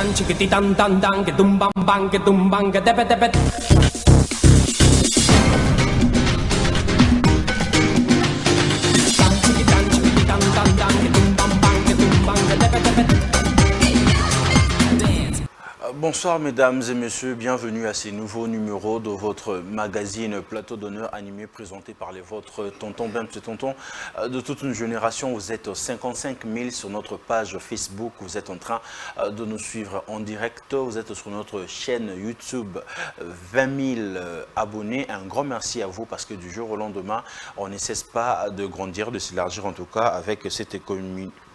chiquitan, chiquititan, tan, tan, que tumban, que tepe, tepe. Bonsoir mesdames et messieurs, bienvenue à ces nouveaux numéros de votre magazine Plateau d'honneur animé, présenté par les vôtres tontons, bien petits tontons de toute une génération. Vous êtes 55 000 sur notre page Facebook, vous êtes en train de nous suivre en direct, vous êtes sur notre chaîne YouTube, 20 000 abonnés. Un grand merci à vous parce que du jour au lendemain, on ne cesse pas de grandir, de s'élargir en tout cas avec cette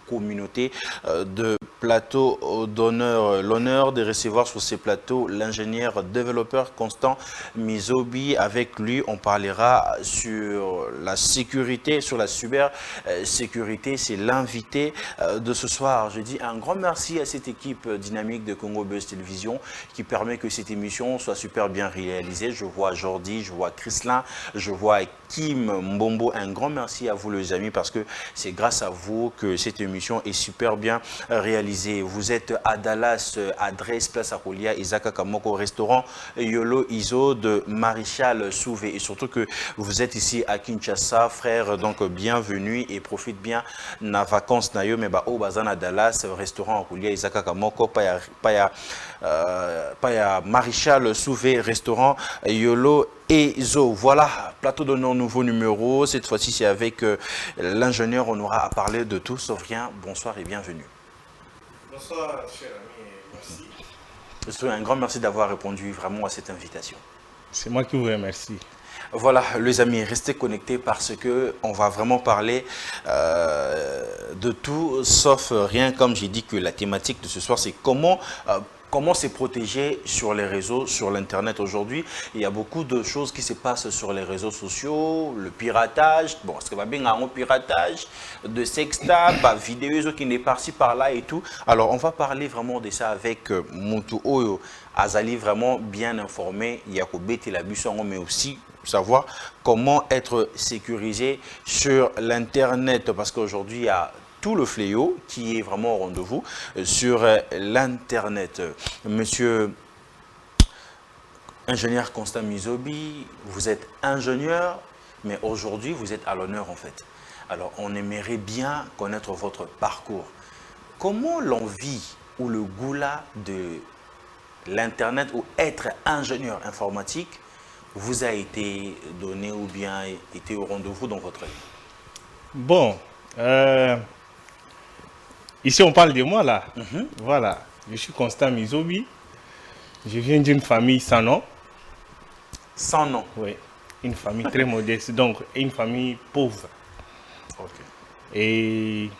communauté de plateau d'honneur. L'honneur de recevoir sur ces plateaux l'ingénieur développeur Constant Mizobi. Avec lui, on parlera sur la sécurité, sur la cybersécurité. C'est l'invité de ce soir. Je dis un grand merci à cette équipe dynamique de Congo Buzz Télévision qui permet que cette émission soit super bien réalisée. Je vois Jordi, je vois Chrislin, je vois Kim Mbombo. Un grand merci à vous les amis parce que c'est grâce à vous que cette émission est super bien réalisée. Vous êtes à Dallas, adresse Place Akolia, Isaka Kamoko, restaurant Yolo Iso de Maréchal Souvé. Et surtout que vous êtes ici à Kinshasa, frère, donc bienvenue et profite bien na vacances nayo mais ba au bazan à Dallas, restaurant Akolia, Isaka Kamoko, paya Maréchal Souvé, restaurant Yolo Iso. Voilà, plateau de nos nouveaux numéros. Cette fois-ci, c'est avec l'ingénieur. On aura à parler de tout sauf rien. Bonsoir et bienvenue. Bonsoir, cher ami, merci. Un grand merci d'avoir répondu vraiment à cette invitation. C'est moi qui vous remercie. Voilà, les amis, restez connectés parce que on va vraiment parler de tout sauf rien. Comme j'ai dit que la thématique de ce soir, c'est comment se protéger sur les réseaux, sur l'Internet aujourd'hui. Il y a beaucoup de choses qui se passent sur les réseaux sociaux, le piratage, bon, ce que va bien un piratage, de sextape, vidéo qui n'est par-ci par-là et tout. Alors, on va parler vraiment de ça avec Moutou Oyo Azali, vraiment bien informé. Il y a Kobeti la Busson, mais aussi savoir comment être sécurisé sur l'Internet parce qu'aujourd'hui, il y a tout le fléau qui est vraiment au rendez-vous sur l'Internet. Monsieur ingénieur Constant Mizobi, vous êtes ingénieur, mais aujourd'hui, vous êtes à l'honneur en fait. Alors, on aimerait bien connaître votre parcours. Comment l'envie ou le goût-là de l'Internet ou être ingénieur informatique vous a été donné ou bien été au rendez-vous dans votre vie? Bon, ici on parle de moi là. Voilà, je suis Constant Mizobi. Je viens d'une famille sans nom. Sans nom? Oui, une famille très modeste, donc une famille pauvre. Okay. Et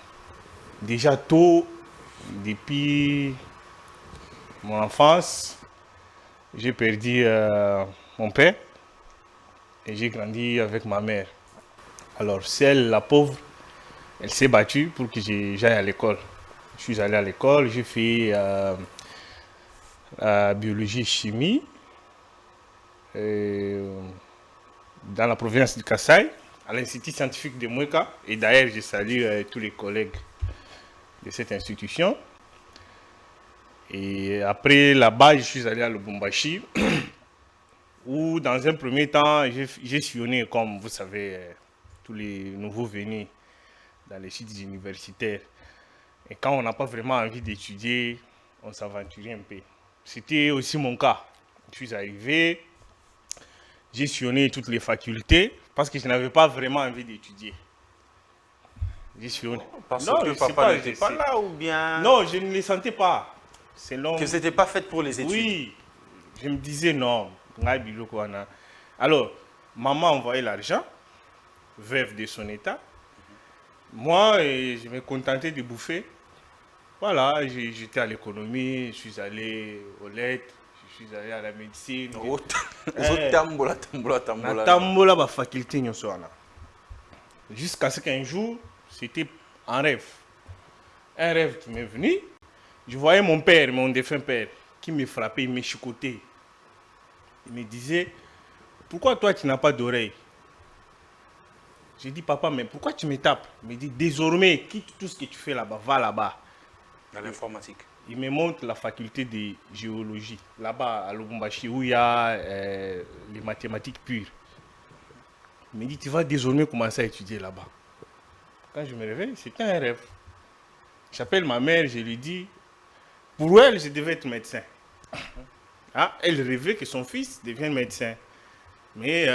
déjà tôt, depuis mon enfance, j'ai perdu mon père et j'ai grandi avec ma mère. Alors celle, la pauvre, elle s'est battue pour que j'aille à l'école. Je suis allé à l'école, j'ai fait biologie et chimie dans la province du Kasaï, à l'Institut scientifique de Mweka. Et d'ailleurs, je salue tous les collègues de cette institution. Et après, là-bas, je suis allé à Lubumbashi, où dans un premier temps, j'ai sillonné, comme vous savez, tous les nouveaux venus dans les sites universitaires. Et quand on n'a pas vraiment envie d'étudier, on s'aventurait un peu. C'était aussi mon cas. Je suis arrivé, j'ai sillonné toutes les facultés parce que je n'avais pas vraiment envie d'étudier. J'ai sillonné. Parce que papa n'était pas là ou bien... Non, je ne les sentais pas. Que ce n'était pas fait pour les études? Oui, je me disais non. Alors, maman envoyait l'argent, veuve de son état. Moi, je me contentais de bouffer. Voilà, j'étais à l'économie, je suis allé aux lettres, je suis allé à la médecine. Jusqu'à ce qu'un jour, c'était un rêve. Un rêve qui m'est venu. Je voyais mon père, mon défunt père, qui me frappait, il me chicotait. Il me disait, pourquoi toi tu n'as pas d'oreille? J'ai dit, papa, mais pourquoi tu me tapes? Il me dit, désormais, quitte tout ce que tu fais là-bas, va là-bas. Dans l'informatique. il me montre la faculté de géologie, là-bas à Lubumbashi, où il y a les mathématiques pures. Il me dit, tu vas désormais commencer à étudier là-bas. Quand je me réveille, c'était un rêve. J'appelle ma mère, je lui dis, pour elle, je devais être médecin. Ah, elle rêvait que son fils devienne médecin. Mais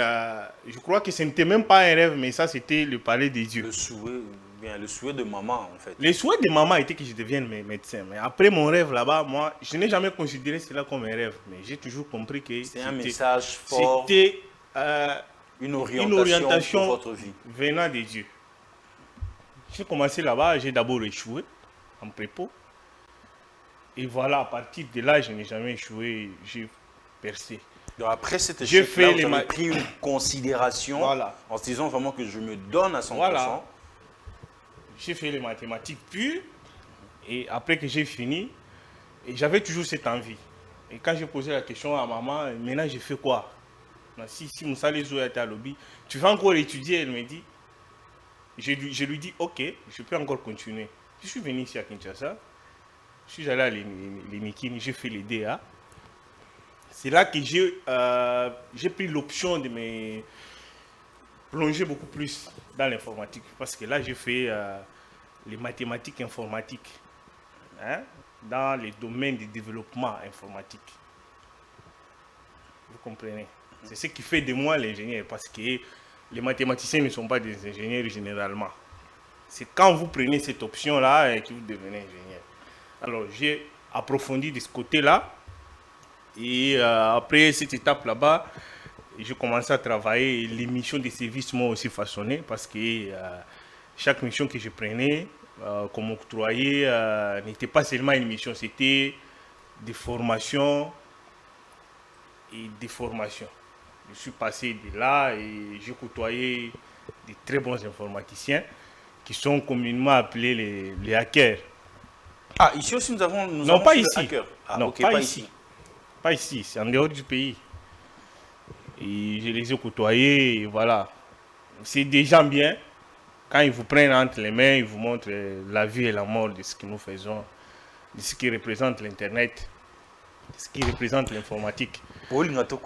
je crois que ce n'était même pas un rêve, mais ça, c'était le palais des dieux. Le souhait de maman, en fait. Le souhait de maman était que je devienne médecin. Mais après mon rêve là-bas, moi, je n'ai jamais considéré cela comme un rêve. Mais j'ai toujours compris que c'est un message fort. C'était une orientation pour votre vie. Venant des dieux. J'ai commencé là-bas, j'ai d'abord échoué en prépo. Et voilà, à partir de là, je n'ai jamais échoué, j'ai percé. Donc après cet échec-là, vous avez pris une considération en se disant vraiment que je me donne à 100%. Voilà. J'ai fait les mathématiques pures et après que j'ai fini, j'avais toujours cette envie. Et quand j'ai posé la question à maman, maintenant je fais quoi? Si Moussa Lezo était à lobby, tu vas encore étudier? Elle me dit. Je lui dis, ok, je peux encore continuer. Je suis venu ici à Kinshasa, je suis allé à l'Enikini, j'ai fait les DA. C'est là que j'ai pris l'option de me plonger beaucoup plus dans l'informatique. Parce que là, j'ai fait les mathématiques informatiques, hein, dans les domaines du développement informatique. Vous comprenez? C'est ce qui fait de moi l'ingénieur, parce que les mathématiciens ne sont pas des ingénieurs généralement. C'est quand vous prenez cette option-là que vous devenez ingénieur. Alors, j'ai approfondi de ce côté-là. Et après cette étape là-bas, j'ai commencé à travailler. Les missions de service m'ont aussi façonné parce que chaque mission que je prenais comme octroyé n'était pas seulement une mission, c'était des formations et des formations. Je suis passé de là et j'ai côtoyé de très bons informaticiens qui sont communément appelés les hackers. Ah, ici aussi nous avons non, pas ici. Ah, non, okay, pas ici. Pas ici, c'est en dehors du pays. Et je les ai côtoyés, et voilà. C'est des gens bien. Quand ils vous prennent entre les mains, ils vous montrent la vie et la mort de ce que nous faisons, de ce qui représente l'Internet, de ce qui représente l'informatique. J'ai l'impression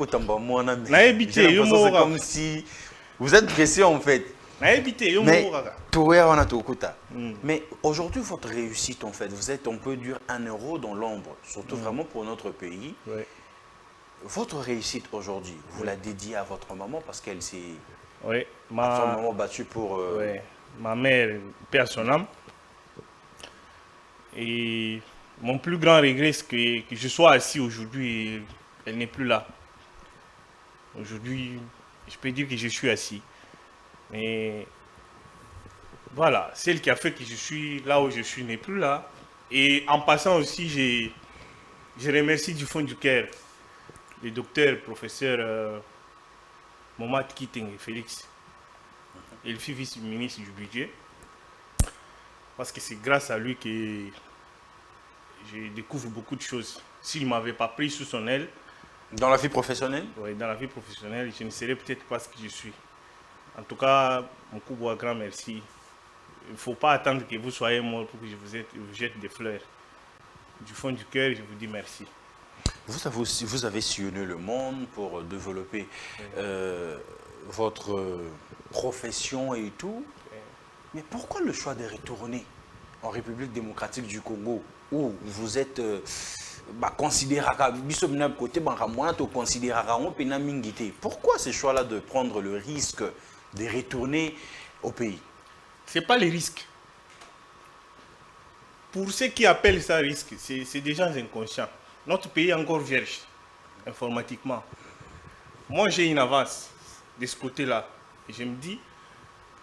comme si vous êtes pressé en fait. Mais aujourd'hui, votre réussite, en fait, vous êtes, on peut dire, un héros dans l'ombre, surtout vraiment pour notre pays. Ouais. Votre réussite aujourd'hui, vous la dédiez à votre maman parce qu'elle s'est absolument battue pour... Ma mère, paix à son âme. Et mon plus grand regret, c'est que je sois assis aujourd'hui et elle n'est plus là. Aujourd'hui, je peux dire que je suis assis. Mais voilà, celle qui a fait que je suis là où je suis n'est plus là. Et en passant aussi, je remercie du fond du cœur le docteur, professeur Momad Kiteng Félix. Il fut vice-ministre du budget. Parce que c'est grâce à lui que je découvre beaucoup de choses. S'il ne m'avait pas pris sous son aile... Dans la vie professionnelle? Oui, dans la vie professionnelle, je ne serais peut-être pas ce que je suis. En tout cas, mon coup bois grand merci. Il ne faut pas attendre que vous soyez mort pour que je vous jette des fleurs. Du fond du cœur, je vous dis merci. Vous avez sillonné le monde pour développer votre profession et tout. Mais pourquoi le choix de retourner en République démocratique du Congo où vous êtes considéré pourquoi ce choix-là de prendre le risque de retourner au pays? Ce n'est pas le risque. Pour ceux qui appellent ça risque, c'est des gens inconscients. Notre pays est encore vierge, informatiquement. Moi, j'ai une avance de ce côté-là. Et je me dis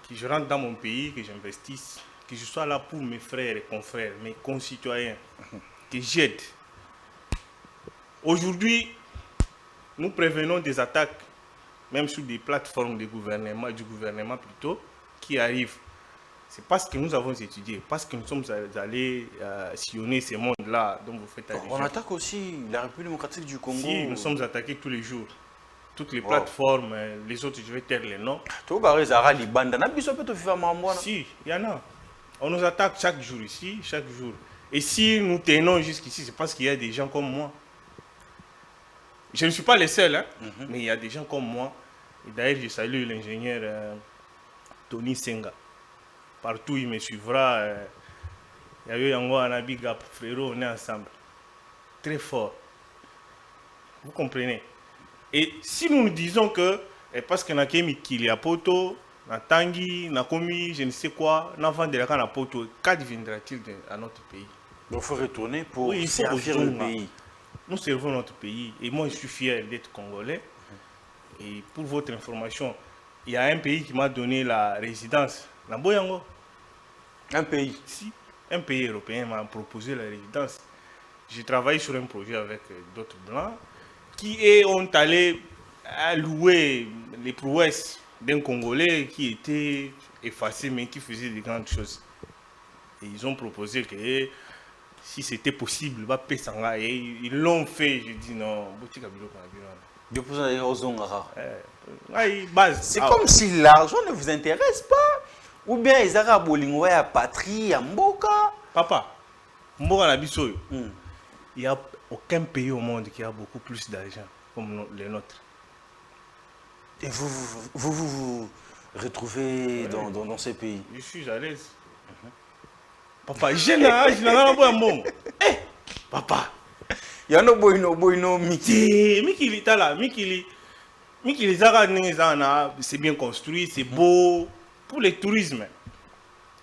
que je rentre dans mon pays, que j'investisse, que je sois là pour mes frères et confrères, mes concitoyens, que j'aide. Aujourd'hui, nous prévenons des attaques, même sur des plateformes du gouvernement plutôt, qui arrivent. C'est parce que nous avons étudié, parce que nous sommes allés sillonner ces mondes-là dont vous faites allusion. On attaque aussi la République démocratique du Congo. Si, nous sommes attaqués tous les jours. Toutes les plateformes, les autres, je vais taire les noms. Si, il y en a. On nous attaque chaque jour ici, chaque jour. Et si nous tenons jusqu'ici, c'est parce qu'il y a des gens comme moi. Je ne suis pas le seul, hein, mais il y a des gens comme moi. Et d'ailleurs, je salue l'ingénieur Tony Senga. Partout, il me suivra. Il y a eu un big up, frérot, on est ensemble. Très fort. Vous comprenez? Et si nous nous disons que, parce qu'on a qu'il y a poto, na tangi, na komi, je ne sais quoi, na vendre la canne à poto, qu'adviendra-t-il à notre pays? Donc, il faut retourner pour oui, il faut servir le pays. Nous servons notre pays. Et moi, je suis fier d'être congolais. Et pour votre information, il y a un pays qui m'a donné la résidence, la Boyango. Un pays? Si, un pays européen m'a proposé la résidence. J'ai travaillé sur un projet avec d'autres blancs qui ont allé louer les prouesses d'un Congolais qui était effacé mais qui faisait de grandes choses. Et ils ont proposé que si c'était possible, et ils l'ont fait. Je dis non, c'est comme si l'argent ne vous intéresse pas. Ou bien ils ont bolingo ya patrie, ya mboka. Papa, mboka na biso, il n'y a aucun pays au monde qui a beaucoup plus d'argent comme les nôtres. Et vous retrouvez dans ces pays? Je suis à l'aise. Papa, je n'ai pas un bon. Eh, papa. Il y a no boino miki. Mikili tala, Mikili Zara, c'est bien construit, c'est beau pour le tourisme.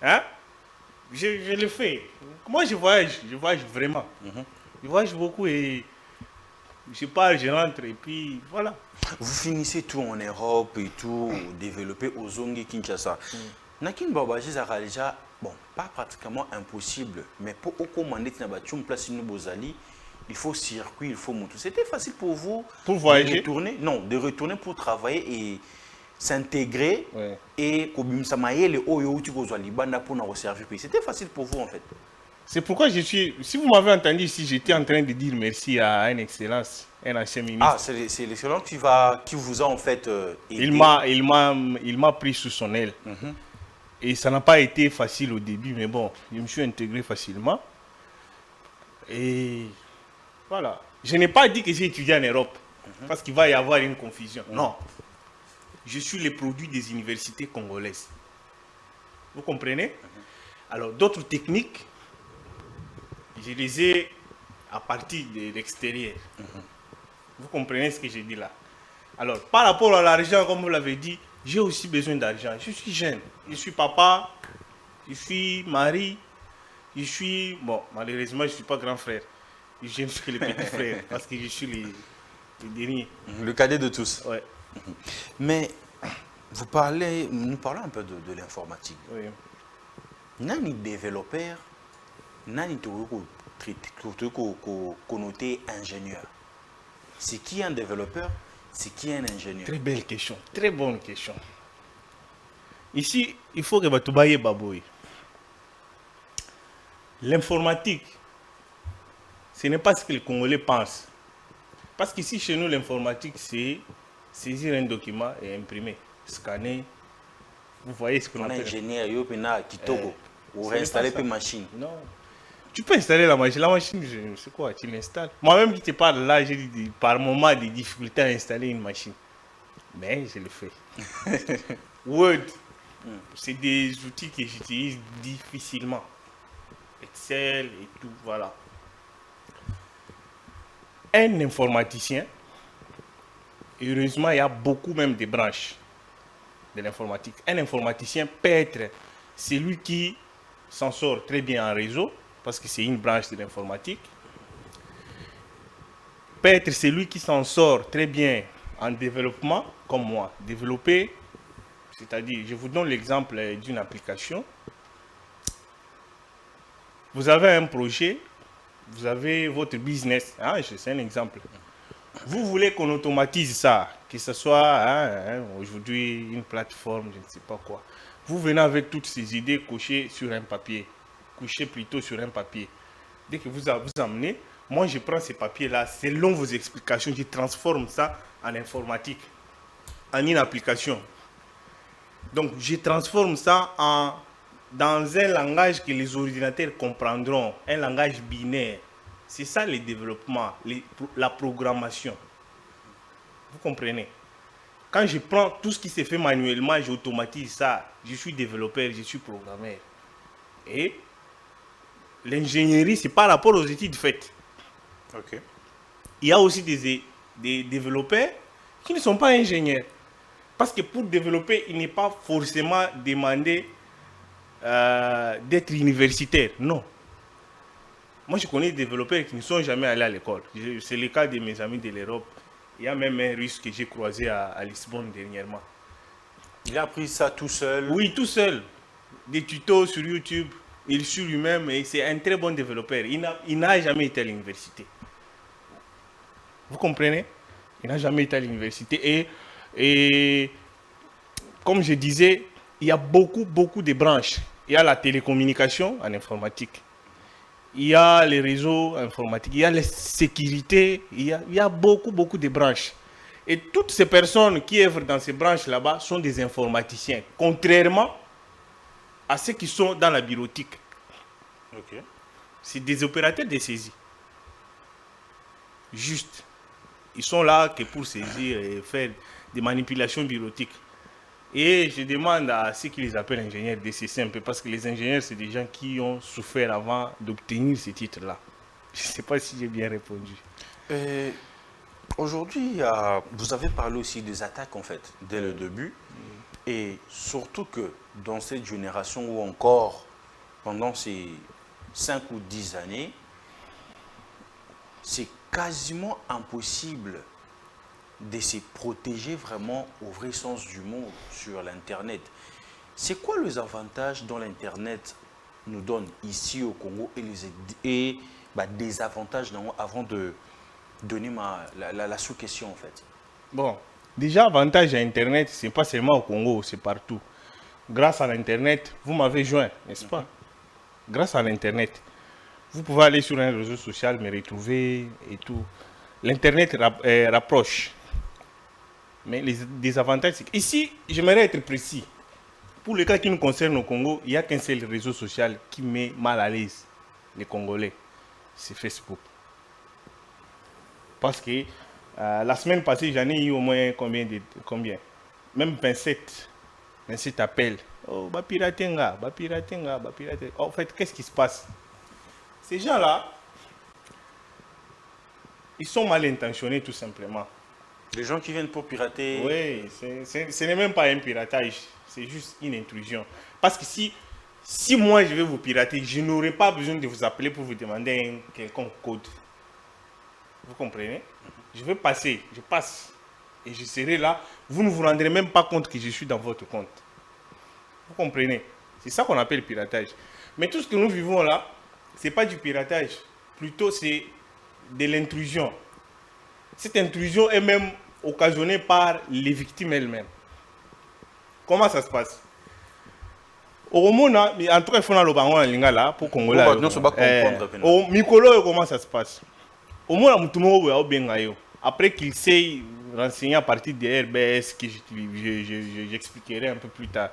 Hein? Je le fais. Moi, je voyage vraiment. Je voyage beaucoup et je pars, je rentre et puis voilà. Vous finissez tout en Europe et tout, développé aux Zongi Kinshasa. Nakin Babaji Zara déjà, bon, pas pratiquement impossible, mais pour commander une place in Bozali, il faut circuit, il faut monter. C'était facile pour vous voyager? De retourner, non, de retourner pour travailler et s'intégrer et comme ça m'a les oyo tu go Libanda pour nous servir. C'était facile pour vous en fait. C'est pourquoi je suis. Si vous m'avez entendu ici, j'étais en train de dire merci à une excellence, un ancien ministre. Ah, c'est l'excellence qui vous a en fait aidé. Il m'a pris sous son aile. Et ça n'a pas été facile au début, mais bon, je me suis intégré facilement. Et voilà. Je n'ai pas dit que j'ai étudié en Europe, parce qu'il va y avoir une confusion. Non. Je suis le produit des universités congolaises. Vous comprenez? Alors, d'autres techniques, je les ai à partir de l'extérieur. Vous comprenez ce que j'ai dit là? Alors, par rapport à l'argent, comme vous l'avez dit, j'ai aussi besoin d'argent. Je suis jeune. Je suis papa, je suis mari, je suis... Bon, malheureusement, je ne suis pas grand frère. Je ne suis que le petit frère, parce que je suis le dernier. Le cadet de tous. Ouais. Mais nous parlons un peu de l'informatique. Oui. Nani développeur, nani connoté ingénieur. C'est qui un développeur, c'est qui un ingénieur? Très belle question, très bonne question. Ici, il faut que vous baye baboui. L'informatique, ce n'est pas ce que les Congolais pensent. Parce qu'ici, chez nous, l'informatique, c'est saisir un document et imprimer, scanner. Vous voyez ce qu'on appelle. Ingénieur, ou réinstaller une machine. Non. Tu peux installer la machine. La machine, c'est quoi? Tu l'installes. Moi-même qui te parle là, j'ai par moment des difficultés à installer une machine. Mais je le fais. Word, c'est des outils que j'utilise difficilement. Excel et tout, voilà. Un informaticien, heureusement, il y a beaucoup même de branches de l'informatique. Un informaticien peut être celui qui s'en sort très bien en réseau, parce que c'est une branche de l'informatique. Peut être celui qui s'en sort très bien en développement, comme moi. Développer, c'est-à-dire, je vous donne l'exemple d'une application. Vous avez un projet, vous avez votre business. C'est un exemple. Vous voulez qu'on automatise ça, que ce soit aujourd'hui une plateforme, je ne sais pas quoi. Vous venez avec toutes ces idées couchées sur un papier. Couchées plutôt sur un papier. Dès que vous amenez, moi je prends ces papiers-là, selon vos explications, je transforme ça en informatique, en une application. Donc je transforme ça en dans un langage que les ordinateurs comprendront, un langage binaire. C'est ça le développement, la programmation. Vous comprenez? Quand je prends tout ce qui se fait manuellement, j'automatise ça. Je suis développeur, je suis programmeur. Et l'ingénierie, c'est par rapport aux études faites. Ok. Il y a aussi des développeurs qui ne sont pas ingénieurs. Parce que pour développer, il n'est pas forcément demandé d'être universitaire. Non. Moi, je connais des développeurs qui ne sont jamais allés à l'école. C'est le cas de mes amis de l'Europe. Il y a même un Russe que j'ai croisé à Lisbonne dernièrement. Il a appris ça tout seul? Oui, tout seul. Des tutos sur YouTube. Il suit lui-même et c'est un très bon développeur. Il n'a jamais été à l'université. Vous comprenez? Il n'a jamais été à l'université. Et comme je disais, il y a beaucoup de branches. Il y a la télécommunication en informatique. Il y a les réseaux informatiques. Il y a la sécurité. Il y a beaucoup de branches. Et toutes ces personnes qui œuvrent dans ces branches là-bas sont des informaticiens. Contrairement à ceux qui sont dans la bureautique. Ok. C'est des opérateurs de saisie. Juste. Ils sont là que pour saisir et faire des manipulations bureautiques. Et je demande à ceux qui les appellent ingénieurs de cesser un peu, parce que les ingénieurs, c'est des gens qui ont souffert avant d'obtenir ces titres-là. Je ne sais pas si j'ai bien répondu. Aujourd'hui, vous avez parlé aussi des attaques, en fait, dès le début. Et surtout que dans cette génération ou encore pendant ces 5 ou 10 années, c'est quasiment impossible de se protéger vraiment au vrai sens du mot sur l'Internet. C'est quoi les avantages dont l'Internet nous donne ici au Congo et les désavantages avant de donner la sous-question en fait? Bon, déjà, avantage à Internet, c'est pas seulement au Congo, c'est partout. Grâce à l'Internet, vous m'avez joint, n'est-ce pas? Grâce à l'Internet, vous pouvez aller sur un réseau social, me retrouver et tout. L'Internet rapproche. Mais les désavantages, c'est ici, j'aimerais être précis. Pour les cas qui nous concernent au Congo, il n'y a qu'un seul réseau social qui met mal à l'aise les Congolais. C'est Facebook. Parce que la semaine passée, j'en ai eu au moins combien? Même 27 appels. Oh, bah piratenga. En fait, qu'est-ce qui se passe? Ces gens-là, ils sont mal intentionnés tout simplement. Les gens qui viennent pour pirater... Oui, ce n'est même pas un piratage, c'est juste une intrusion. Parce que si moi je vais vous pirater, je n'aurai pas besoin de vous appeler pour vous demander un quelconque code. Vous comprenez? Je passe et je serai là. Vous ne vous rendrez même pas compte que je suis dans votre compte. Vous comprenez? C'est ça qu'on appelle piratage. Mais tout ce que nous vivons là, ce n'est pas du piratage. Plutôt c'est de l'intrusion. Cette intrusion est même occasionnée par les victimes elles-mêmes. Comment ça se passe? Au Mona, en tout cas, il faut aller au Lingala pour Congolais. Mikolo, comment ça se passe? Au Mona, après qu'il s'est renseigné à partir des RBS, que j'expliquerai un peu plus tard.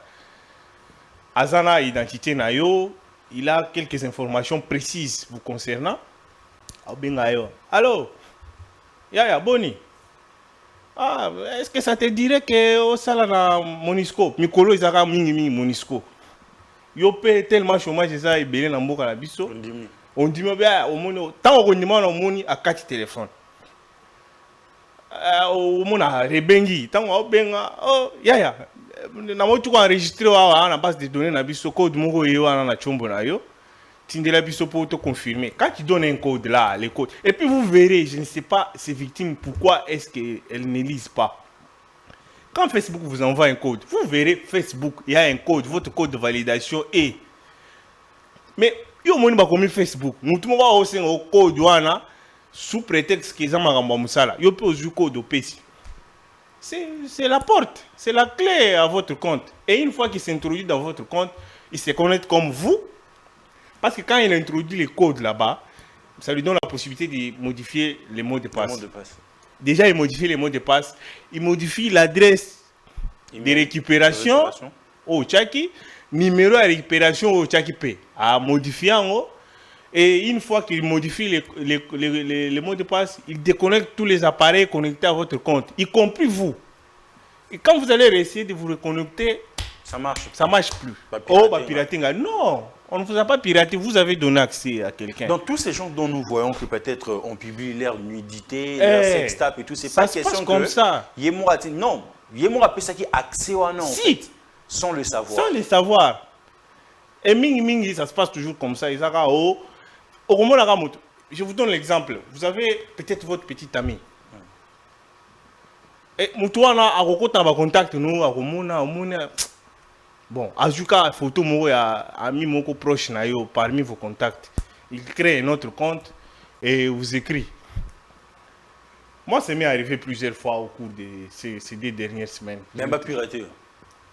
Azana identité Nayo, il a quelques informations précises vous concernant. Allô? Yaya, Boni. Ah, est-ce que ça te dirait que au salaire Monisco, Mikolo Izaka mingi Monisco. Yo paye tellement chômage ça et belé na mboka la biso. On dit bien au monde tant on demande au monde à 4 téléphones. Au monde a rebengi, tant on benga oh yaya. Na mo tu enregistrer wa na base de données na biso code moko yo na chombo na yo. Tindela biso pour te confirmer. Quand tu donnes un code là, les codes. Et puis vous verrez, je ne sais pas ces victimes, pourquoi est-ce qu'elles ne lisent pas. Quand Facebook vous envoie un code, vous verrez Facebook, il y a un code, votre code de validation est. Mais, il y a un code Facebook. Nous avons aussi un code sous prétexte qu'ils ont un code. Il y a un code au PC. C'est la porte, c'est la clé à votre compte. Et une fois qu'il s'introduit dans votre compte, il se connecte comme vous. Parce que quand il introduit les codes là-bas, ça lui donne la possibilité de modifier les mots de passe. Déjà, il modifie les mots de passe. Il modifie l'adresse de récupération au Tchaki. numéro de récupération au Tchakipé, à modifier en haut. Et une fois qu'il modifie les mots de passe, il déconnecte tous les appareils connectés à votre compte, y compris vous. Et quand vous allez essayer de vous reconnecter, ça marche plus. Pirating. Non, on ne vous a pas piraté, vous avez donné accès à quelqu'un. Donc tous ces gens dont nous voyons que peut-être on publie leur nudité, leur sextape et tout, c'est pas question comme ça. Non, Yémoura a ça qui accès ou non, si. Sans le savoir. Sans le savoir. Et mingi, ça se passe toujours comme ça. Je vous donne l'exemple. Vous avez peut-être votre petit ami. Et Moutouana a recontacté contact nous, a bon, Azuka photo moi ami moko proche na yo parmi vos contacts. Il crée un autre compte et vous écrit. Moi, ça m'est arrivé plusieurs fois au cours de ces 2 dernières semaines. Même pas pirater.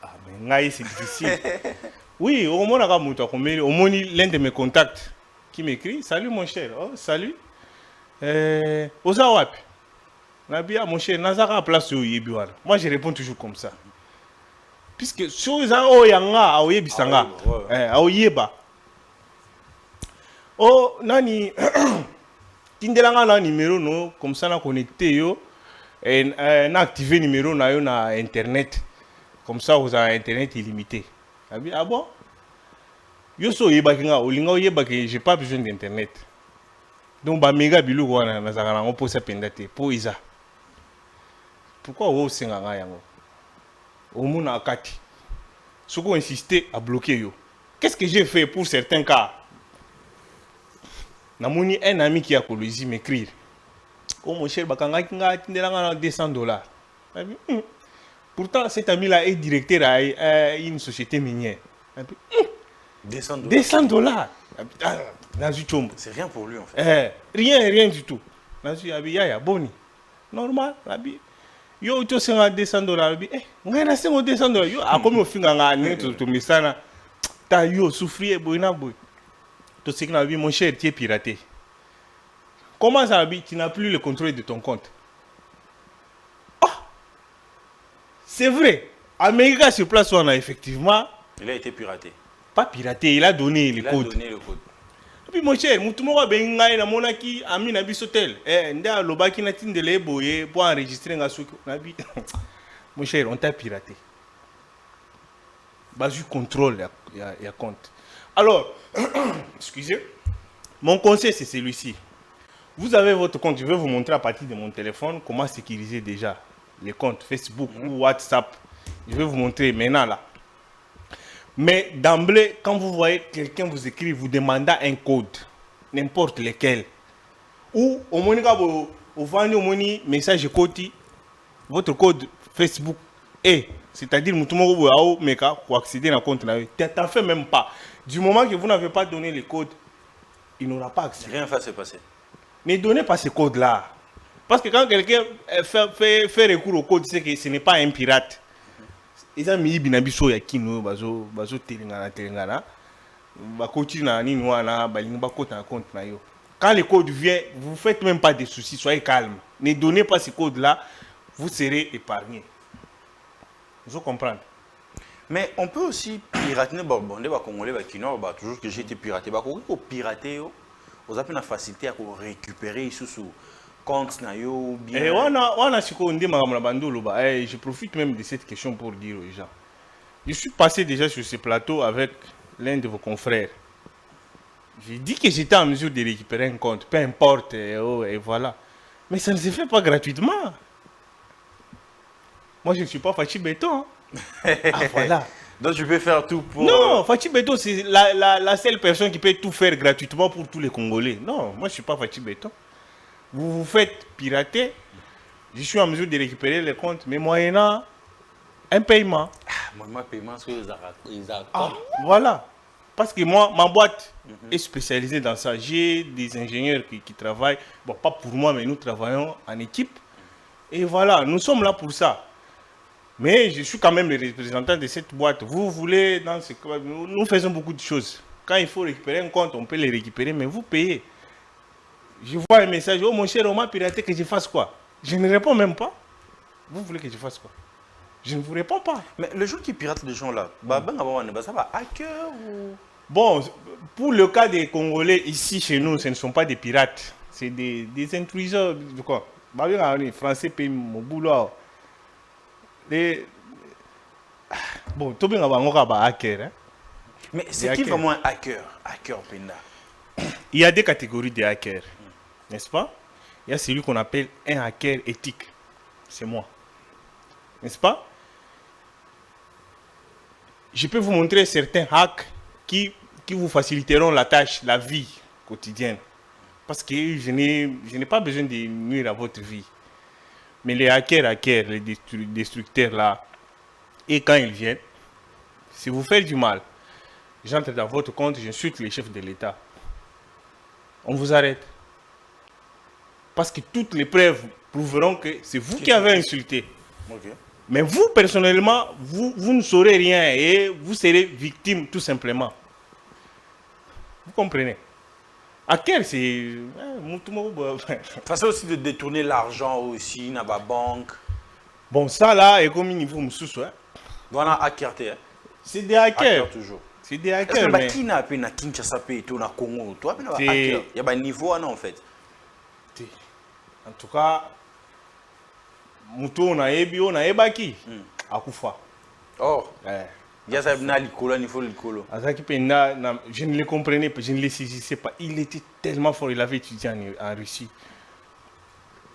Ah, mais c'est difficile. Oui, au moins, l'un de mes contacts qui m'écrit, salut mon cher, oh, salut. Ozawap. Nabia, mon cher, Nazara place au Yebiwana. Moi, je réponds toujours comme ça. Puisque si vous avez un Oyebisanga, Oyeba. Oh, nani, Tindelanga na numéro, no, comme ça, on a connecté, yo, et on a activé le numéro na Internet. Comme ça, vous avez Internet illimité. Ah bon? Yo so Olinga Oyebaki, j'ai pas besoin d'Internet. Donc, bah, méga bilou, on pose ça pendate, pour Isa. Pourquoi vous avez un au monde à Kati? Ce qu'on insisté à bloquer yo. Qu'est-ce que j'ai fait pour certains cas? Namoni un ami qui a colonisé m'écrire. Oh mon cher, bakanga kinga tindelanga $200. Pourtant cet ami là est directeur à une société minière. $200. Dans une chambre. C'est rien pour lui en fait. Rien du tout. Dans une yaya boni. Normal, yo to senga $200 bi ngana sengo $200 yo akomi ofinga ngani to misana ta yo souffrir boina boy to sekna bi mon cher tu es piraté. Comment ça bi tu n'as plus le contrôle de ton compte? C'est vrai, Amérique sur place on a effectivement il a été piraté. Pas piraté, il a donné le code. Et puis mon cher, mutumo benga na monaki ami na bisotel. Nda lobaki na tindele boye pour enregistrer nga suki na bi. Mon cher, on t'a piraté. Basu contrôle ya compte. Alors, excusez. Mon conseil c'est celui-ci. Vous avez votre compte, je vais vous montrer à partir de mon téléphone comment sécuriser déjà les comptes Facebook ou WhatsApp. Je vais vous montrer maintenant là. Mais d'emblée, quand vous voyez quelqu'un vous écrit, vous demandez un code, n'importe lequel. Ou au moins, vous vendez au moins message côté, votre code Facebook est, c'est-à-dire pour accéder à un compte. Tu n'en fais même pas. Du moment que vous n'avez pas donné le code, il n'aura pas accès. Rien va se passer. Ne donnez pas ce code-là. Parce que quand quelqu'un fait recours au code, c'est que ce n'est pas un pirate. Ils ont mis binabiso ya kino bazo telengana ba continue na nini wana balinga ba compte en compte na yo. Quand le code vient, vous faites même pas de soucis, soyez calme. Ne donnez pas ce code là, vous serez épargné. Vous comprenez? Mais on peut aussi pirater bon des congolais kino toujours que j'ai été piraté ba ko pirater yo. Vous avez une facilité à récupérer sous compte na yo bien. Et je profite même de cette question pour dire aux gens. Je suis passé déjà sur ce plateau avec l'un de vos confrères. J'ai dit que j'étais en mesure de récupérer un compte, peu importe, et voilà. Mais ça ne se fait pas gratuitement. Moi, je ne suis pas Fachi Béton. Ah, voilà. Donc, je peux faire tout pour... Non, Fachi Béton, c'est la seule personne qui peut tout faire gratuitement pour tous les Congolais. Non, moi, je ne suis pas Fachi Béton. Vous vous faites pirater, je suis en mesure de récupérer les comptes, mais moyennant un paiement. Moi, paiement, c'est voilà. Parce que moi, ma boîte est spécialisée dans ça. J'ai des ingénieurs qui travaillent, bon, pas pour moi, mais nous travaillons en équipe. Et voilà, nous sommes là pour ça. Mais je suis quand même le représentant de cette boîte. Vous voulez, dans ce cas, nous faisons beaucoup de choses. Quand il faut récupérer un compte, on peut les récupérer, mais vous payez. Je vois un message, oh mon cher, on m'a piraté, que je fasse quoi? Je ne réponds même pas. Vous voulez que je fasse quoi? je ne vous réponds pas. Mais les gens qui piratent les gens là, ça va hacker ou... Bon, pour le cas des Congolais, ici chez nous, ce ne sont pas des pirates. C'est des intruseurs. De quoi? Les Français payent mon boulot. Bon, tout le monde va hacker. Hein? Mais c'est qui vraiment un hacker? Hacker, Penda. Il y a des catégories de hackers, n'est-ce pas? Il y a celui qu'on appelle un hacker éthique. C'est moi. N'est-ce pas? Je peux vous montrer certains hacks qui vous faciliteront la tâche, la vie quotidienne. Parce que je n'ai pas besoin de nuire à votre vie. Mais les hackers, les destructeurs là, et quand ils viennent, si vous faites du mal, j'entre dans votre compte, j'insulte les chefs de l'État. On vous arrête. Parce que toutes les preuves prouveront que c'est vous qui avez insulté. Okay. Mais vous, personnellement, vous ne saurez rien et vous serez victime tout simplement. Vous comprenez? À quel c'est... Façon aussi de détourner l'argent aussi, dans la banque. Bon, ça là, est comme niveau moussous. Voilà, hacker. C'est des hackers. Hacker toujours. C'est des hackers. Est-ce Mais... que qui n'a pas na Kinshasa et tout na Congo? Toi, hacker. Il y a un niveau en fait. En tout cas, Moutou na ebi on a ebaki. Akufa. Oh. Il y a ça l'icolo, il faut l'icolo. Azaki Penda, je ne le comprenais pas, je ne le saisissais pas. Il était tellement fort, il avait étudié en Russie.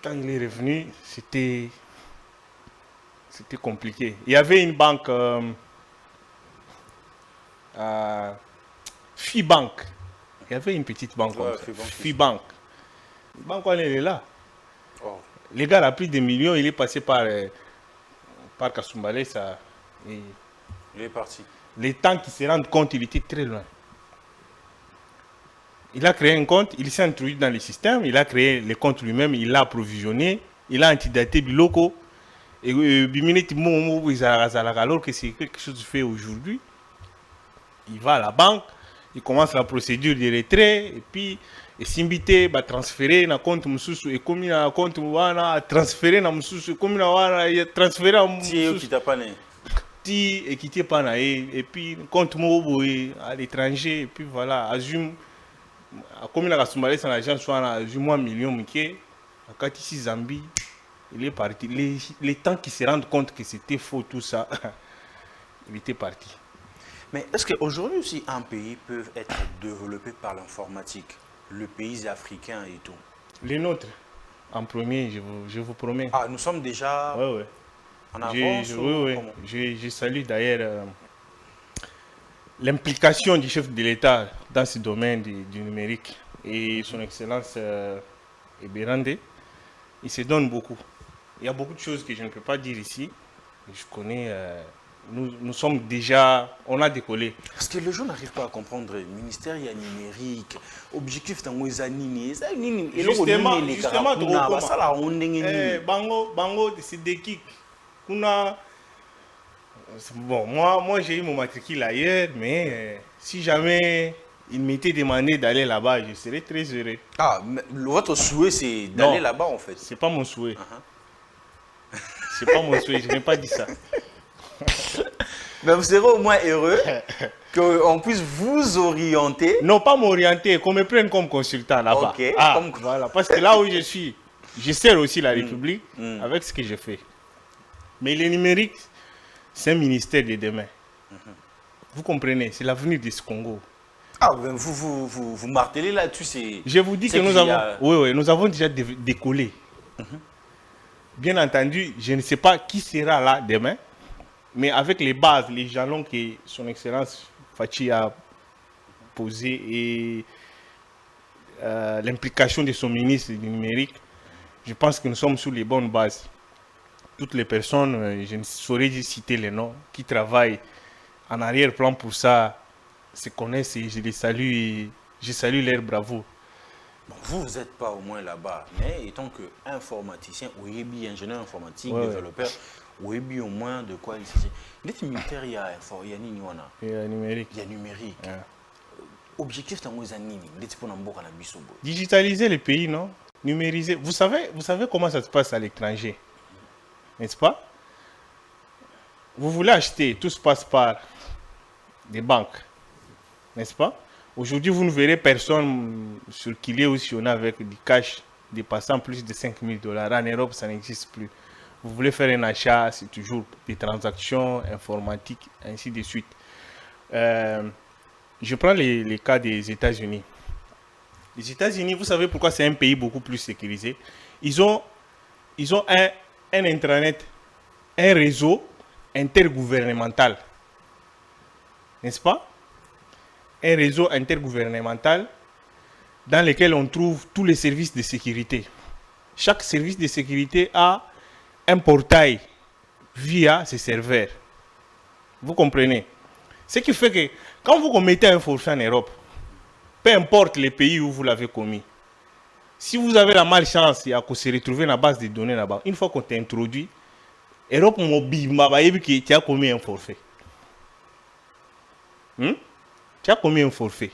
Quand il est revenu, c'était compliqué. Il y avait une banque, Fibank. Il y avait une petite banque comme ça. Fibank. La banque, elle est là. Oh. Le gars a pris des millions, il est passé par Kasumbalé, ça. Il est parti. Le temps qu'il se rende compte, il était très loin. Il a créé un compte, il s'est introduit dans le système, il a créé le compte lui-même, il l'a approvisionné, il a antidaté du loco. Et alors que c'est quelque chose fait aujourd'hui, il va à la banque, il commence la procédure de retrait, et puis il s'invite à transférer dans le compte Moussou, et comme il a un compte, il transférer dans Moussou, comme il a transféré à Moussou. Et quitter pas et puis compte à l'étranger et puis voilà assume comme il a rassemblé son argent soit assume un million mais à Katisi Zambie il est parti les temps qu'il se rende compte que c'était faux tout ça il était parti. Mais est-ce qu'aujourd'hui aussi un pays peut être développé par l'informatique, le pays africain et tout? Les nôtres en premier, je vous promets. Ah, nous sommes déjà en avance. Oui. Je salue d'ailleurs l'implication du chef de l'État dans ce domaine du numérique et son excellence Ebérandé. Il se donne beaucoup. Il y a beaucoup de choses que je ne peux pas dire ici. Je connais, nous sommes déjà, on a décollé. Parce que les gens n'arrivent pas à comprendre. Le ministère il y a numérique, objectif dans les années. Justement, Bango, c'est des kicks. Bon, moi j'ai eu mon matricule ailleurs, mais si jamais il m'était demandé d'aller là-bas, je serais très heureux. Ah, mais votre souhait c'est d'aller là-bas en fait? C'est pas mon souhait. C'est pas mon souhait, je n'ai pas dit ça. Mais vous serez au moins heureux qu'on puisse vous orienter. Non, pas m'orienter, qu'on me prenne comme consultant là-bas. Okay, voilà, parce que là où je suis, je sers aussi la République avec ce que je fais. Mais le numérique, c'est un ministère de demain. Vous comprenez, c'est l'avenir de ce Congo. Ah, ben vous martelez là-dessus. Je vous dis que nous avons déjà décollé. Bien entendu, je ne sais pas qui sera là demain, mais avec les bases, les jalons que son Excellence Fachi a posés et l'implication de son ministre du numérique, je pense que nous sommes sur les bonnes bases. Toutes les personnes, je ne saurais citer les noms, qui travaillent en arrière-plan pour ça, se connaissent et je les salue et je salue leur bravoure. Bon, vous n'êtes pas au moins là-bas, mais étant qu'informaticien, ou ingénieur informatique, développeur, ou au moins de quoi il s'agit. Les militaires, il y a numérique. Il y a numérique. Objectif, c'est digitaliser le pays, non? Numériser. Vous savez comment ça se passe à l'étranger? N'est-ce pas? vous voulez acheter, tout se passe par des banques, n'est-ce pas? Aujourd'hui, vous ne verrez personne circuler ou sillonner avec du cash dépassant plus de 5 000 $. En Europe, ça n'existe plus. Vous voulez faire un achat, c'est toujours des transactions informatiques, ainsi de suite. Je prends les cas des États-Unis. Les États-Unis, vous savez pourquoi c'est un pays beaucoup plus sécurisé? Ils ont un intranet, un réseau intergouvernemental. N'est-ce pas? Un réseau intergouvernemental dans lequel on trouve tous les services de sécurité. Chaque service de sécurité a un portail via ses serveurs. Vous comprenez? Ce qui fait que quand vous commettez un forfait en Europe, peu importe les pays où vous l'avez commis, si vous avez la malchance à se retrouver dans la base de données là-bas, une fois qu'on t'introduit, Europe mobile, tu as commis un forfait. Tu as commis un forfait.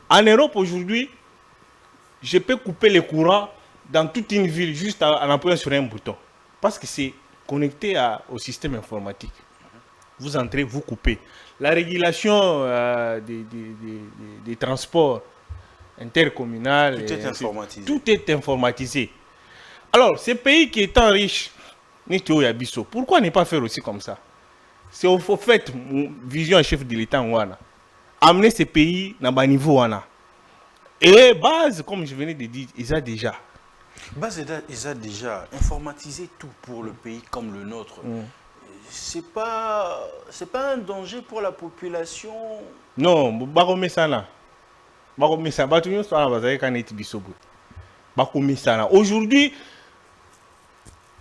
En Europe aujourd'hui, je peux couper le courant dans toute une ville juste en appuyant sur un bouton. Parce que c'est connecté au système informatique. Vous entrez, vous coupez. La régulation des transports intercommunaux. Tout est informatisé. Tout est informatisé. Alors, ces pays qui étant riches, pourquoi ne pas faire aussi comme ça? C'est au fait, vision chef de l'État, amener ces pays dans le niveau. Et base, comme je venais de dire, ils ont déjà. Base, ils ont déjà informatisé tout pour le pays comme le nôtre. C'est pas un danger pour la population. Non, aujourd'hui,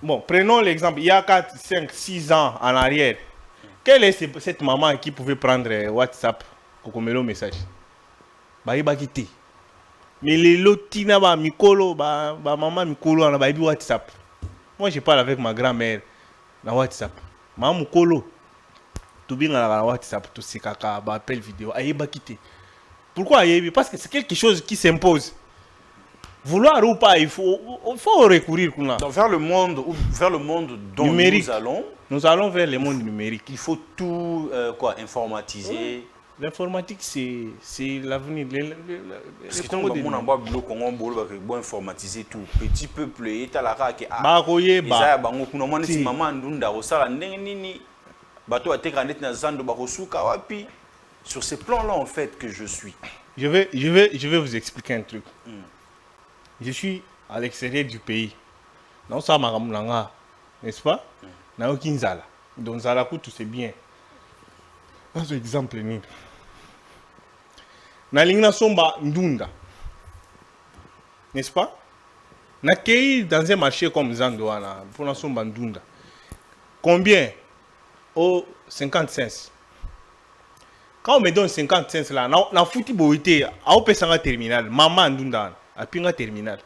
bon, prenons l'exemple, il y a 4, 5, 6 ans en arrière, quelle est cette maman qui pouvait prendre WhatsApp pour me le message? Mais les lotina ba mikolo ba maman mikolo on a WhatsApp. Moi je parle avec ma grand-mère dans WhatsApp. Maman mikolo tout bien dans WhatsApp tout c'est kaka ba appel vidéo ayeba quitter. Pourquoi ayeba? Parce que c'est quelque chose qui s'impose. Vouloir ou pas, il faut recourir. Donc, vers le monde dont numérique. Nous allons vers le monde numérique. Il faut tout informatiser. L'informatique, c'est l'avenir. Parce que tout le monde a informatiser tout. Petit peuple, il sur ce plan-là, en fait, que je suis. Je vais vous expliquer un truc. Je suis à l'extérieur du pays. Non, ça m'a n'est-ce pas? N'a aucun zala. Donc, zala coûte, c'est bien. Par exemple, na lingna somba ndunda. N'est-ce pas? Na kei dans un marché comme Zandoana, pour na somba ndunda. Combien? Oh, 50 cents. Quand on me donne 50 cents là, na fouti boité, a opé sanga terminal, maman ndunda. À pinga terminal.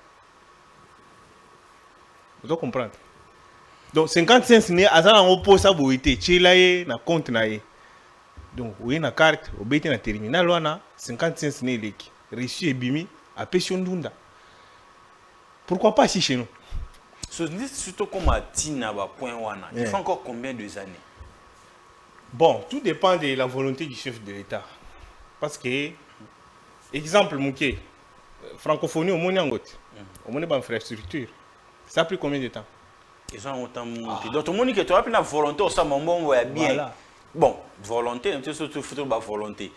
Vous doit comprendre. Donc 50 cents n'est azana opposa ça boité, tchelaye na compte naé. Donc oui na carte, obété na terminal wana 50 cents n'est leki. Reçu et bimi à Peshondunda. Pourquoi pas si chez nous? Surtout comme à Tina point wana. Il faut encore combien de années? Bon, tout dépend de la volonté du chef de l'État. Parce que exemple Mouké francophonie au monde au monde infrastructure. Ça a pris combien de temps? Ils ont autant monté. Donc tout le monde qui tu as une volonté au samambo ouais bien. Voilà. Bon, volonté, un petit surtout faut la volonté.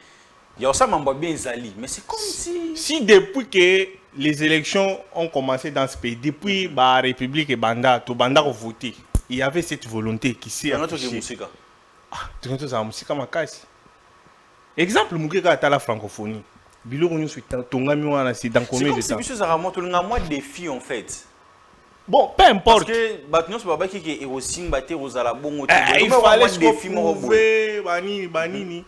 Il y a aussi samambo bien zali, mais c'est comme si depuis que les élections ont commencé dans ce pays, depuis la République et Banda, tout Banda a voté, il y avait cette volonté qui s'est affichée. Tu connais ça musique ma casse. Exemple Mukeka à la francophonie. C'est dans combien de temps? C'est un mois de défi en fait. Bon, peu importe. Parce que il fallait se retrouver, banini.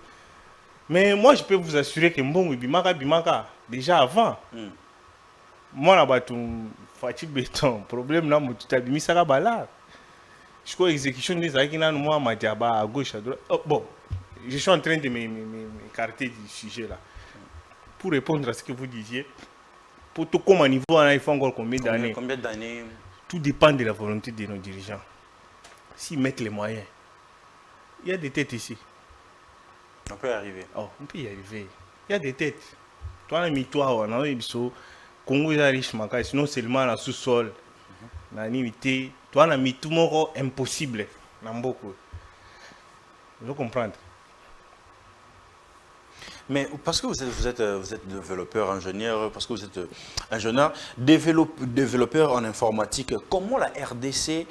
Mais moi, je peux vous assurer que bon, bimaka, déjà avant. Moi, là-bas, fatigue béton, problème là, tout a mis ça là. Je crois exécution des Akina, moi, Madiaba, à gauche, à droite. Bon, je suis en train de m'écarter du sujet là. Pour répondre à ce que vous disiez, pour tout comme niveau, il faut encore combien d'années? Combien d'années? Tout dépend de la volonté de nos dirigeants. s'ils mettent les moyens, il y a des têtes ici. On peut y arriver. Oh, on peut y arriver. Il y a des têtes. Toi, on a mis toi, on a mis Congo est riche, sinon seulement dans sous-sol. On a mis toi, on a mis tout le monde impossible. Je comprends. Mais parce que vous êtes développeur, ingénieur, parce que vous êtes ingénieur, développeur en informatique, comment la RDC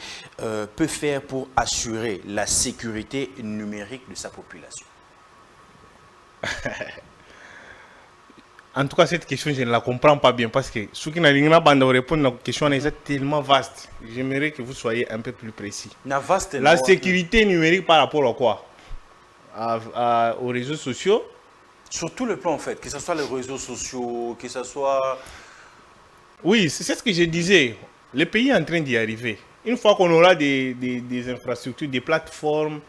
peut faire pour assurer la sécurité numérique de sa population? En tout cas, cette question, je ne la comprends pas bien parce que ceux qui n'ont pas répondre à la question est tellement vaste. J'aimerais que vous soyez un peu plus précis. La sécurité numérique par rapport à quoi? Aux réseaux sociaux? Sur tout le plan, en fait, que ce soit les réseaux sociaux, que ce soit... Oui, c'est ce que je disais. Le pays est en train d'y arriver. Une fois qu'on aura des infrastructures, des plateformes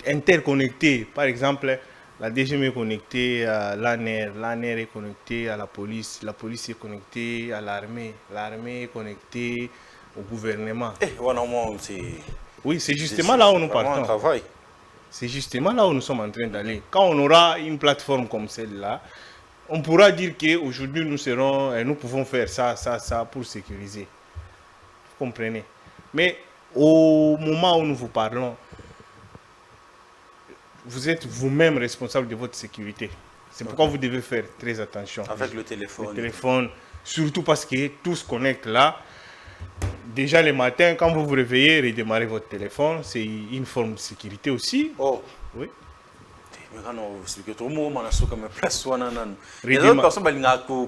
interconnectées, par exemple, la DGM est connectée à l'ANER, l'ANER est connectée à la police est connectée à l'armée est connectée au gouvernement. Oui, c'est justement là où nous partons. C'est justement là où nous sommes en train d'aller. Quand on aura une plateforme comme celle-là, on pourra dire qu'aujourd'hui nous pouvons faire ça pour sécuriser. Vous comprenez? Mais au moment où nous vous parlons, vous êtes vous-même responsable de votre sécurité. C'est pourquoi vous devez faire très attention. Avec le téléphone. Le téléphone, surtout parce que tout se connecte là. Déjà le matin, quand vous vous réveillez, redémarrez votre téléphone. C'est une forme de sécurité aussi. Oh. Oui. Mais quand on sait que tout le monde a comme place ou non. Les autres personnes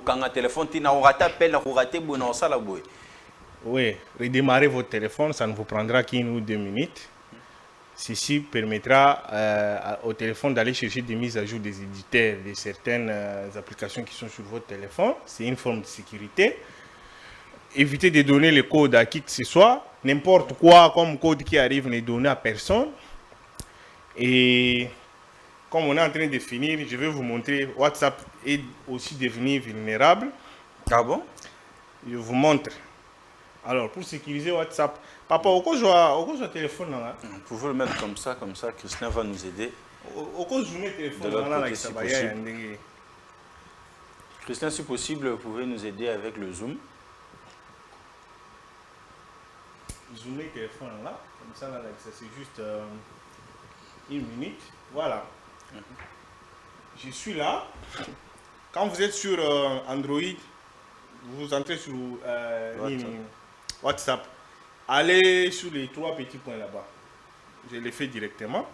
quand un téléphone, tu as appel, tu as bon ça la boue. Oui, redémarrez votre téléphone, ça ne vous prendra qu'une ou 2 minutes. Ceci permettra au téléphone d'aller chercher des mises à jour des éditeurs de certaines applications qui sont sur votre téléphone. C'est une forme de sécurité. Évitez de donner le code à qui que ce soit. N'importe quoi comme code qui arrive, ne donnez à personne. Et comme on est en train de finir, je vais vous montrer WhatsApp est aussi devenu vulnérable. Ah bon? Je vous montre. Alors, pour sécuriser WhatsApp, papa, au cas où je téléphone là. Vous pouvez le mettre comme ça, Christian va nous aider. Au cas où je mets le téléphone de l'autre là, côté, si possible. Christian, si possible, vous pouvez nous aider avec le zoom. Zoomer le téléphone là, comme ça, là, ça c'est juste 1 minute. Voilà. Je suis là. Quand vous êtes sur Android, vous entrez sur WhatsApp. Allez sur les 3 petits points là-bas. Je les fais directement.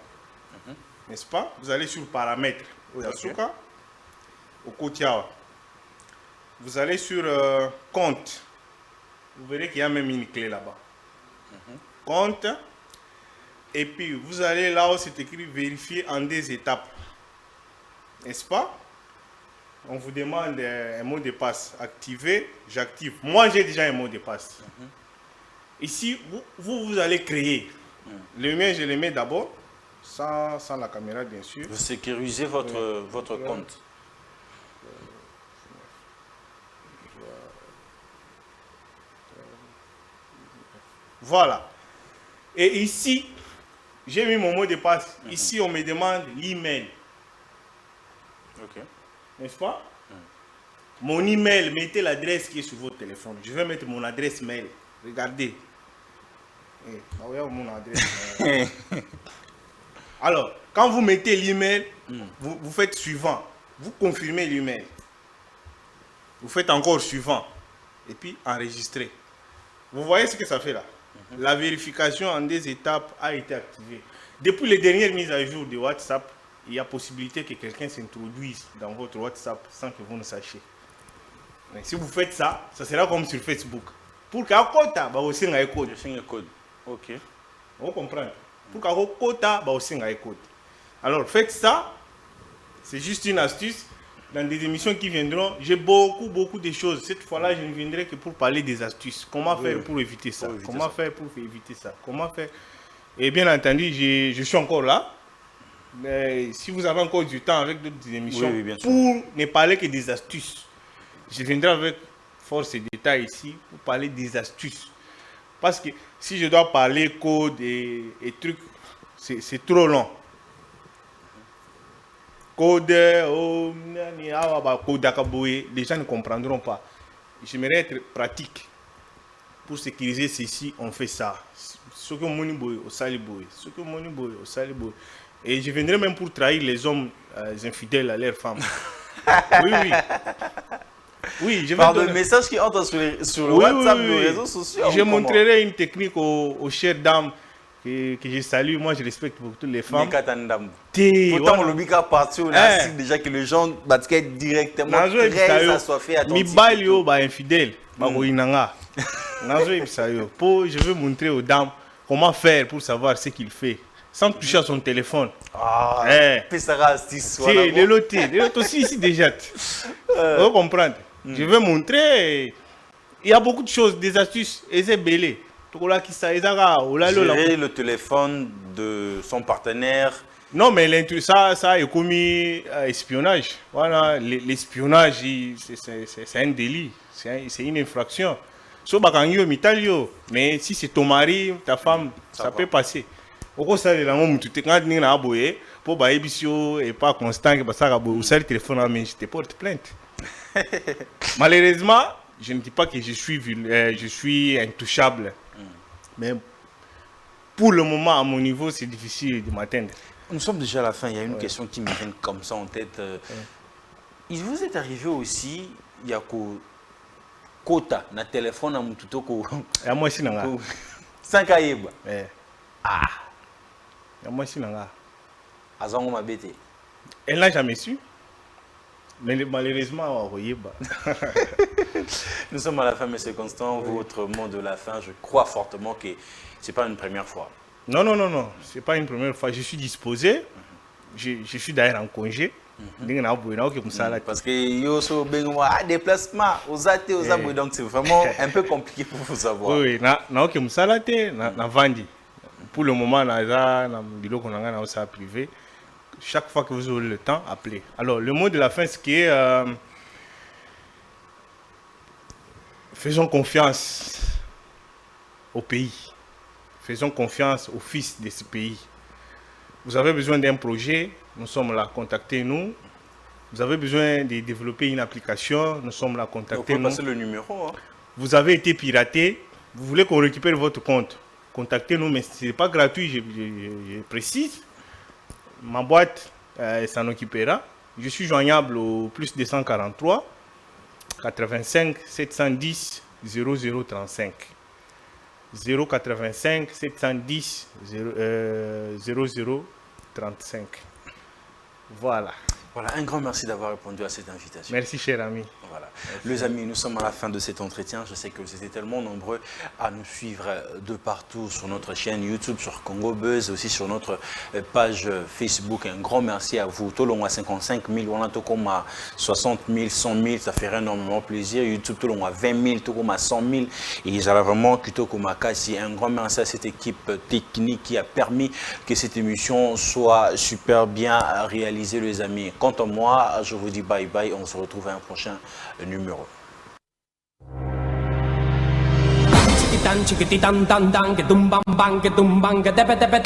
N'est-ce pas? Vous allez sur paramètres. Oyasuka. Au Kotiawa. Vous allez sur compte. Vous verrez qu'il y a même une clé là-bas. Compte. Et puis vous allez là où c'est écrit vérifier en 2 étapes. N'est-ce pas? On vous demande un mot de passe. Activer, j'active. Moi, j'ai déjà un mot de passe. Ici, vous allez créer. Le mien, je le mets d'abord, sans la caméra, bien sûr. Vous sécurisez votre compte. Voilà. Et ici, j'ai mis mon mot de passe. Ici, on me demande l'email. Ok. N'est-ce pas? Mon email, mettez l'adresse qui est sur votre téléphone. Je vais mettre mon adresse mail. Regardez. Mon adresse. Alors, quand vous mettez l'email, vous faites suivant. Vous confirmez l'email. Vous faites encore suivant. Et puis enregistrer. Vous voyez ce que ça fait là? La vérification en 2 étapes a été activée. Depuis les dernières mises à jour de WhatsApp, il y a possibilité que quelqu'un s'introduise dans votre WhatsApp sans que vous ne sachiez. Mais si vous faites ça, ça sera comme sur Facebook. Pour qu'à côté, bah aussi un code. Code. Ok. Vous comprenez? Pour qu'à côté, bah aussi un code. Alors faites ça. C'est juste une astuce. Dans des émissions qui viendront, j'ai beaucoup de choses. Cette fois-là, je ne viendrai que pour parler des astuces. Comment faire pour éviter ça? Comment faire pour éviter ça? Comment faire? Et bien entendu, je suis encore là. Mais si vous avez encore du temps avec d'autres émissions, pour ne parler que des astuces, je viendrai avec force et détail ici pour parler des astuces. Parce que si je dois parler code et trucs, c'est trop long. Code, les gens ne comprendront pas. J'aimerais être pratique. Pour sécuriser ceci, on fait ça. Ce que mon au saliboy, ce que mon au saliboy. Et je viendrai même pour trahir les hommes infidèles à leurs femmes. Oui, oui. Oui, je vais Par donner... le message qui entre sur le Oui, WhatsApp, oui, oui, les oui. réseaux sociaux. Je montrerai une technique aux chères dames que je salue. Moi, je respecte pour toutes les femmes. Pourtant, on le dit qu'à partir on a déjà que les gens battent directement très assoiffés à ton TikTok. Infidèle. Je veux montrer aux dames comment faire pour savoir ce qu'il fait sans toucher à son téléphone. Ah, c'est les lotés. Les lotés aussi ici déjà. Vous comprenez? Je vais montrer. Il y a beaucoup de choses, des astuces, et c'est belé. Gérer le téléphone de son partenaire. Non, mais ça est commis espionnage. Voilà, l'espionnage, c'est un délit, c'est une infraction. Mais si c'est ton mari, ta femme, ça peut passer. Au ça, pour et pas constant, le téléphone, je te porte plainte. Malheureusement, je ne dis pas que je suis intouchable. Mais pour le moment, à mon niveau, c'est difficile de m'atteindre. Nous sommes déjà à la fin. Il y a une question qui me vient comme ça en tête. Il vous est arrivé aussi, il y a quota na téléphone à Moututo ko. Et moi aussi nanga. Sans caïba. Ah. Et moi aussi nanga. Azango ma bête. Elle n'a jamais su. Mais malheureusement, nous sommes à la fin, M. Constant. Votre mot de la fin, je crois fortement que ce n'est pas une première fois. Non, non, non, non. Ce n'est pas une première fois. Je suis disposé. Je suis d'ailleurs en congé. Parce que yo so déplacement aux athées aux abonnés, donc c'est vraiment un peu compliqué pour vous savoir. Oui, na vandi. Pour le moment, na bilo konanga na osa privé. Chaque fois que vous aurez le temps, appelez. Alors, le mot de la fin, c'est que faisons confiance au pays. Faisons confiance aux fils de ce pays. Vous avez besoin d'un projet, nous sommes là, contactez-nous. Vous avez besoin de développer une application, nous sommes là, contactez-nous. Vous pouvez passer le numéro. Hein. Vous avez été piraté, vous voulez qu'on récupère votre compte. Contactez-nous, mais ce n'est pas gratuit, je précise. Ma boîte s'en occupera. Je suis joignable au plus 243 85 710 0035. 085 710 0035. Voilà. Voilà, un grand merci d'avoir répondu à cette invitation. Merci, cher ami. Voilà. Les amis, nous sommes à la fin de cet entretien. Je sais que vous étiez tellement nombreux à nous suivre de partout sur notre chaîne YouTube, sur Congo Buzz, aussi sur notre page Facebook. Un grand merci à vous. Tout le monde à 55 000, on a tout comme à 60 000, 100 000, ça ferait énormément plaisir. YouTube, tout le monde à 20 000, tout comme à 100 000. Et ils allaient vraiment plutôt comme à Kassi. Un grand merci à cette équipe technique qui a permis que cette émission soit super bien réalisée, les amis. Quant à moi, je vous dis bye bye. On se retrouve à un prochain numéro. Chiquitan, chiquititan, tan, tan, que tumban, ban, que tumban, que tepe, tepe.